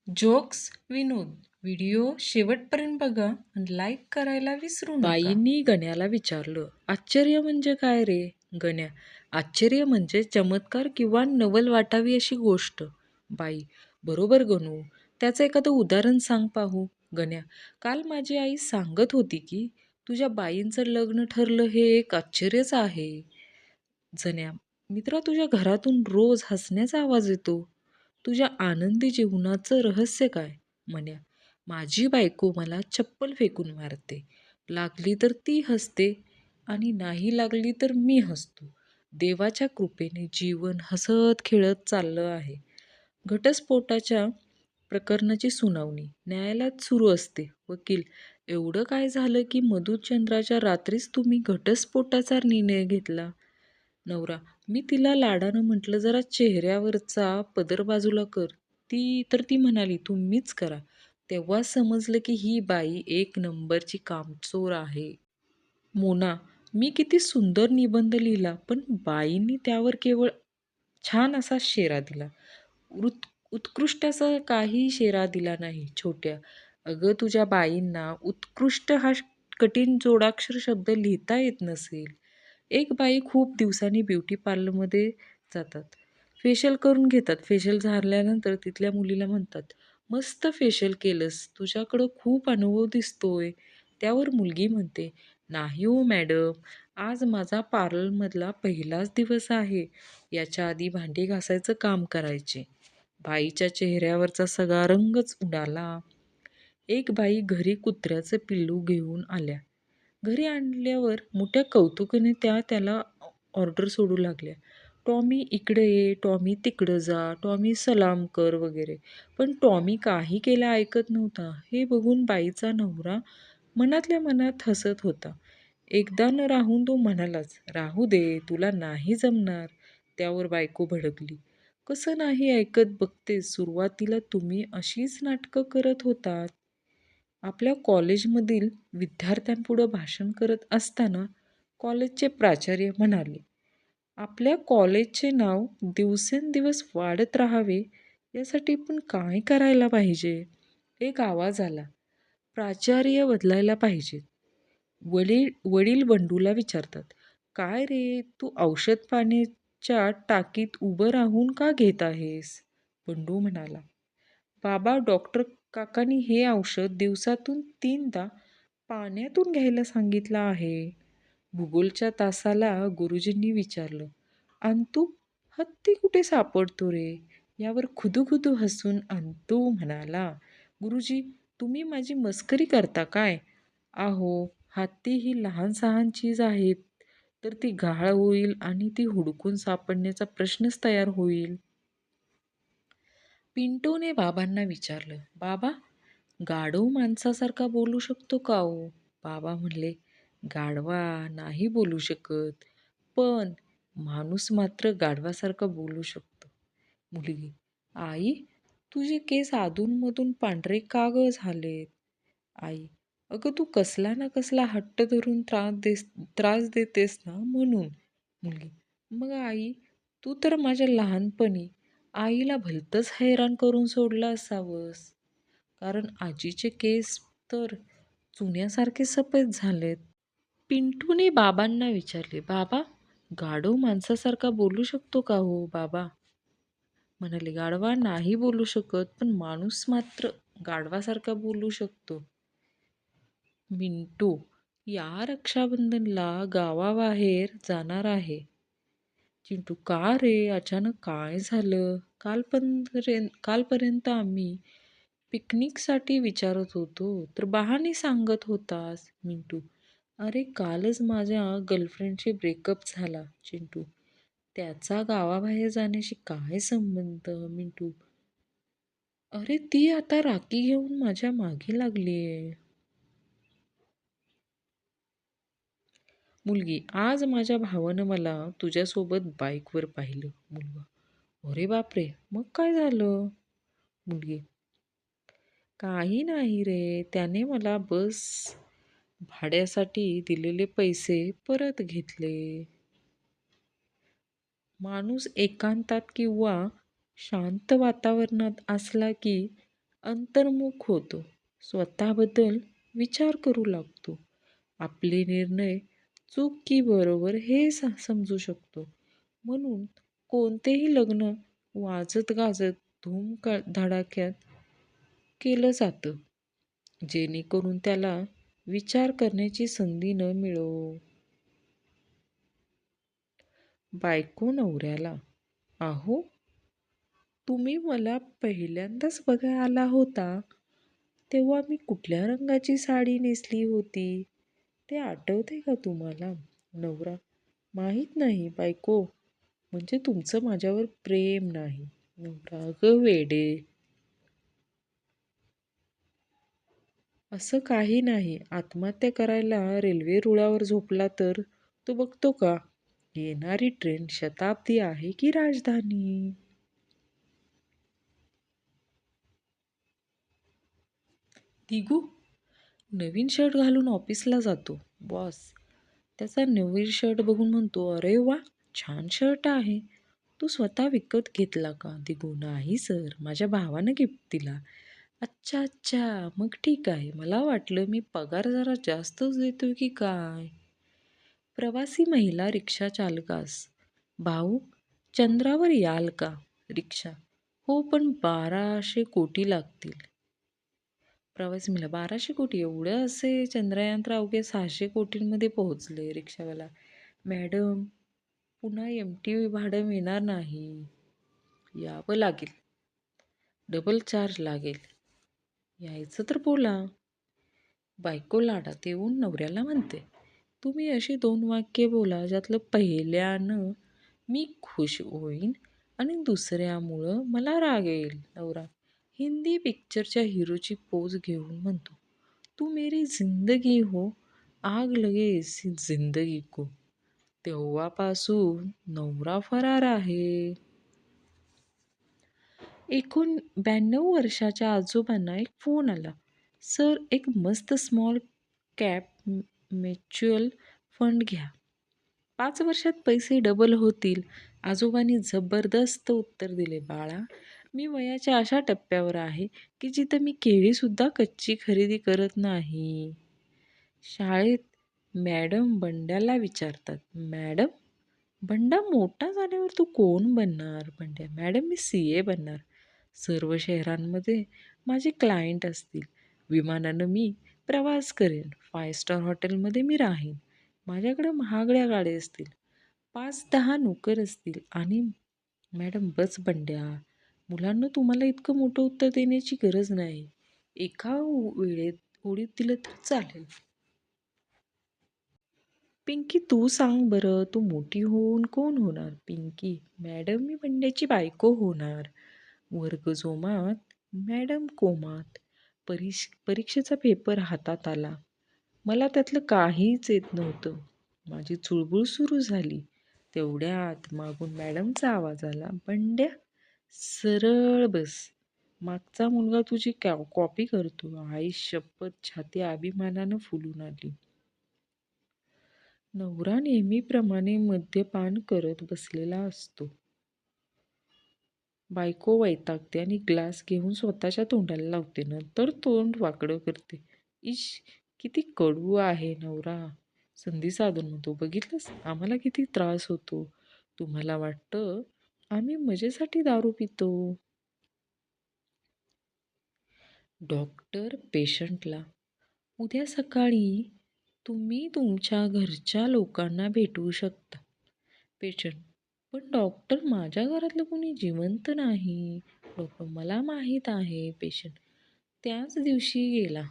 Jokes, विनोद. Video शेवटपर्यंत बघा आणि लाईक करायला विसरू नका. बाईंनी गण्याला विचारलं, आश्चर्य म्हणजे काय रे? गण्या, आश्चर्य म्हणजे चमत्कार किंवा नवल वाटावी अशी गोष्ट. बाई, बरोबर गणू, त्याचं एखादं उदाहरण सांग पाहू. गण्या, काल माझी आई सांगत होती की तुझ्या बाईंचं लग्न ठरलं हे एक आश्चर्यच आहे. जण्या, मित्रा, तुझ्या घरातून रोज हसण्याचा आवाज येतो. तुझ्या आनंदी जीवनाचं रहस्य काय? म्हण्या, माझी बायको मला चप्पल फेकून मारते. लागली तर ती हसते आणि नाही लागली तर मी हसतो. देवाच्या कृपेने जीवन हसत खेळत चाललं आहे. घटस्फोटाच्या प्रकरणाची सुनावणी न्यायालयात सुरू असते. वकील, एवढं काय झालं की मधुचंद्राच्या रात्रीच तुम्ही घटस्फोटाचा निर्णय घेतला? नवरा, मी तिला लाडानं म्हटलं, जरा चेहऱ्यावरचा पदर बाजूला कर. ती म्हणाली, तुम्हीच करा. तेव्हा समजलं की ही बाई एक नंबरची कामचोर आहे. मोना, मी किती सुंदर निबंध लिहिला, पण बाईंनी त्यावर केवळ छान असा शेरा दिला. उत्कृष्ट असा काही शेरा दिला नाही. छोट्या, अगं तुझ्या बाईंना उत्कृष्ट हा कठीण जोडाक्षर शब्द लिहिता येत नसेल. एक बाई खूप दिवसांनी ब्युटी पार्लरमध्ये जातात. फेशियल करून घेतात. फेशियल झाल्यानंतर तिथल्या मुलीला म्हणतात, मस्त फेशियल केलंस, तुझ्याकडं खूप अनुभव दिसतोय. त्यावर मुलगी म्हणते, नाही हो मॅडम, आज माझा पार्लरमधला पहिलाच दिवस आहे. याच्या आधी भांडी घासायचं काम करायचे. बाईच्या चेहऱ्यावरचा सगळा रंगच उडाला. एक बाई घरी कुत्र्याचं पिल्लू घेऊन आल्या. घरी आणल्यावर मोठ्या कौतुकाने त्याला ऑर्डर सोडू लागल्या. टॉमी इकडे ये, टॉमी तिकडं जा, टॉमी सलाम कर वगैरे. पण टॉमी काही केलं ऐकत नव्हता. हे बघून बाईचा नवरा मनातल्या मनात हसत होता. एकदा न राहून तो म्हणालाच, राहू दे, तुला नाही जमणार. त्यावर बायको भडकली. कसं नाही ऐकत बघतेस, सुरुवातीला तुम्ही अशीच नाटकं करत होतात. आपल्या कॉलेजमधील विद्यार्थ्यांपुढं भाषण करत असताना कॉलेजचे प्राचार्य म्हणाले, आपल्या कॉलेजचे नाव दिवसेंदिवस वाढत राहावे यासाठी पण काय करायला पाहिजे? एक आवाज आला, प्राचार्य बदलायला पाहिजेत. वडील वडील बंडूला विचारतात, काय रे, तू औषध पाण्याच्या टाकीत उभं राहून का घेत आहेस? बंडू म्हणाला, बाबा, डॉक्टर काकांनी हे औषध दिवसातून 3दा पाण्यातून घ्यायला सांगितलं आहे. भूगोलच्या तासाला गुरुजींनी विचारलं, अंतू, हत्ती कुठे सापडतो रे? यावर खुदूखुदू हसून अंतू म्हणाला, गुरुजी, तुम्ही माझी मस्करी करता काय? आहो, हत्ती ही लहान सहान चीज आहेत, तर ती गहाळ होईल आणि ती हुडकून सापडण्याचा प्रश्नच तयार होईल. पिंटूने बाबांना विचारलं, बाबा, गाढव माणसासारखा बोलू शकतो का हो? बाबा म्हणले, गाढवा नाही बोलू शकत, पण माणूस मात्र गाढवासारखा बोलू शकतो. मुलगी, आई, तुझे केस अधूनमधून पांढरे का ग झालेत? आई, अगं तू कसला ना कसला हट्ट धरून त्रास देतेस ना म्हणून. मुलगी, मग आई, तू तर माझ्या लहानपणी आईला भलतंच हैराण करून सोडलं असावंस, कारण आजीचे केस तर चुन्यासारखे सफेद झालेत. पिंटूने बाबांना विचारले, बाबा, गाढव माणसासारखा बोलू शकतो का हो? बाबा म्हणाले, गाढवा नाही बोलू शकत, पण माणूस मात्र गाढवासारखा बोलू शकतो. मिंटू, या रक्षाबंधनला गावाबाहेर जाणार आहे. चिंटू, का रे, अचानक काय झालं? कालपर्यंत आम्ही पिकनिकसाठी विचारत होतो, तर बहाणे सांगत होतास. मिंटू, अरे कालच माझ्या गर्लफ्रेंडशी ब्रेकअप झाला. चिंटू, त्याचा गावाबाहेर जाण्याशी काय संबंध? मिंटू, अरे ती आता राखी घेऊन माझ्या मागे लागलीये. मुलगी, आज माझ्या भावानं मला तुझ्यासोबत बाईकवर पाहिलं. मुलगा, अरे बापरे, मग काय झालं? मुलगी, काही नाही रे, त्याने मला बस भाड्यासाठी दिलेले पैसे परत घेतले. माणूस एकांतात किंवा शांत वातावरणात असला की अंतर्मुख होतो. स्वतःबद्दल विचार करू लागतो. आपले निर्णय चूक की बरोबर हे समजू शकतो. म्हणून कोणतेही लग्न वाजत गाजत धडाक्यात केलं जातं, जेणेकरून त्याला विचार करण्याची संधी न मिळो. बायको नवऱ्याला, अहो, तुम्ही मला पहिल्यांदाच बघायला आला होता तेव्हा मी कुठल्या रंगाची साडी नेसली होती ते आठवते का तुम्हाला? नवरा, माहीत नाही बायको, म्हणजे तुमचं माझ्यावर प्रेम नाही. नवरा, अगं वेडे, असं काही नाही. आत्महत्या करायला रेल्वे रुळावर झोपला तर तो बघतो का? येणारी ट्रेन शताब्दी आहे की राजधानी? दिगू नवीन शर्ट घालून ऑफिसला जातो. बॉस त्याचा नवीन शर्ट बघून म्हणतो, अरे वा, छान शर्ट आहे. तू स्वतः विकत घेतला का? दिगू, नाही सर, माझ्या भावानं गिफ्ट दिला. अच्छा अच्छा, मग ठीक आहे. मला वाटलं मी पगार जरा जास्तच देतोय की काय. प्रवासी महिला रिक्षा चालकास, भाऊ, चंद्रावर याल का? रिक्षा, हो पण 1200 कोटी लागतील. प्रवासी महिला, 1200 कोटी एवढं असे चंद्रयान अवघे 600 कोटींमध्ये पोहोचले. रिक्षावाला, मॅडम, पुन्हा MT भाडं मिळणार नाही. यावं लागेल, डबल चार्ज लागेल. यायचं तर बोला. बायको लाडात येऊन नवऱ्याला म्हणते, तुम्ही अशी 2 वाक्ये बोला ज्यातलं पहिल्यानं मी खुश होईन आणि दुसऱ्यामुळं मला राग येईल. नवरा हिंदी पिक्चरच्या हिरोची पोज घेऊन म्हणतो, तू मेरी जिंदगी हो, आग लगे इसी जिंदगी को. तेव्हापासून नवरा फरार आहे. 92 वर्षाच्या आजोबांना एक फोन आला. सर, एक मस्त स्मॉल कॅप म्युच्युअल फंड घ्या. 5 वर्षात पैसे डबल होतील. आजोबांनी जबरदस्त उत्तर दिले, बाळा, मी वयाच्या अशा टप्प्यावर आहे की जिथं मी केळीसुद्धा कच्ची खरेदी करत नाही. शाळेत मॅडम बंड्याला विचारतात, मॅडम, बंडा मोठा झाल्यावर तू कोण बनणार? बंड्या, मॅडम, मी CA बनणार. सर्व शहरांमध्ये माझे क्लायंट असतील. विमानानं मी प्रवास करेन. 5 स्टार हॉटेलमध्ये मी राहीन. माझ्याकडे महागड्या गाड्या असतील. 5-10 नोकर असतील आणि मॅडम, बस बंड्या, मुलांना तुम्हाला इतकं मोठं उत्तर देण्याची गरज नाही. एका वेळेत ओळीत दिलं तर चालेल. पिंकी, तू सांग बरं, तू मोठी होऊन कोण होणार? पिंकी, मॅडम, मी बंड्याची बायको होणार. वर्ग जोमात, मॅडम कोमात. परीक्षेचा पेपर हातात आला. मला त्यातलं काहीच येत नव्हतं. माझी चुळबुळ सुरू झाली. तेवढ्यात मागून मॅडमचा आवाज आला, बंड्या, सरळ बस. मागचा मुलगा तुझी कॉपी करतो. आई शपथ, छाती अभिमानानं फुलून आली. नवरा नेहमीप्रमाणे मद्यपान करत बसलेला असतो. बायको वैतागते आणि ग्लास घेऊन स्वतःच्या तोंडाला लावते. नंतर तोंड वाकडं करते. इश, किती कडू आहे. नवरा संधी साधून म्हणतो, बघितलंस, आम्हाला किती त्रास होतो. तुम्हाला वाटतं आम्ही मजेसाठी दारू पितो. डॉक्टर पेशंटला, उद्या सकाळी तुम्ही तुमच्या घरच्या लोकांना भेटू शकता. पेशंट, पण डॉक्टर, माझ्या घरातलं कोणी जिवंत नाही. डॉक्टर, मला माहीत आहे. पेशंट, त्याच दिवशी गेला.